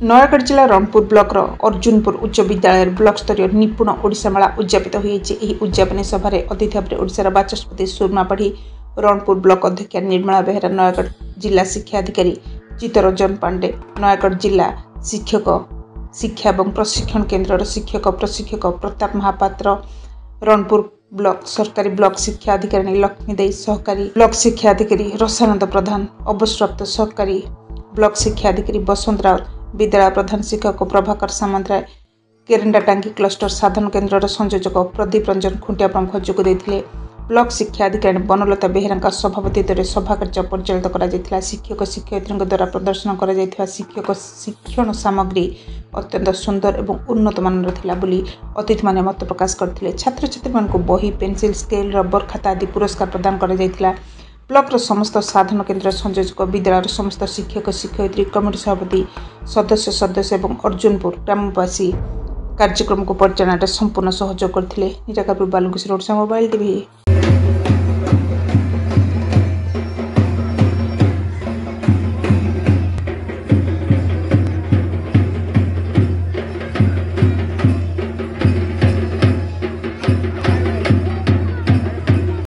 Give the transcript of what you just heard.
नयागढ़ जिला रणपुर ब्लॉक अर्जुनपुर उच्च विद्यालय ब्लॉक स्तरीय निपुण ओडिशामेला उद्यापित होती। उद्यापनी सभार अतिथि भाव ओडिशार बाचस्पति सुरमा पाढ़ी, रणपुर ब्लॉक अध्यक्षा निर्मला बेहेरा, नयागढ़ जिला शिक्षा अधिकारी चित्तरंजन पांडे, नयागढ़ जिला शिक्षक शिक्षा और प्रशिक्षण केन्द्र शिक्षक प्रशिक्षक प्रताप महापात्र, रणपुर ब्लॉक सरकारी ब्लॉक शिक्षा अधिकारी लक्ष्मीदेई, सहकारी ब्लॉक शिक्षा अधिकारी रसानंद प्रधान, अवसरप्राप्त सहकारी ब्लॉक शिक्षा अधिकारी बसंत राउत, विद्यालय प्रधान शिक्षक प्रभाकर सामंतराय, केरेंडा टांगी क्लस्टर साधन केन्द्र संयोजक प्रदीप रंजन खुंटिया प्रमुख जोग देते। ब्लॉक शिक्षा अधिकारी बनलता बेहेरा सभापतित्व सभा कार्य परिचालित कर शिक्षक शिक्षयित्री द्वारा प्रदर्शन कर शिक्षक शिक्षण सामग्री अत्यंत सुंदर और उन्नत मानर थिला बोली अतिथि माने मत प्रकाश करथिले। छात्र छात्री मानक बही पेंसिल स्केल रबर खाता आदि पुरस्कार प्रदान कर जायतिला। ब्लॉक समस्त साधन केन्द्र संयोजक विद्यालय समस्त शिक्षक शिक्षयित्री कमिटी सभापति सदस्य और अर्जुनपुर ग्रामवासी कार्यक्रम को परिचालन संपूर्ण सहयोग करथिले। निराकापुर बालुकुशी रोड मोबाइल टीवी।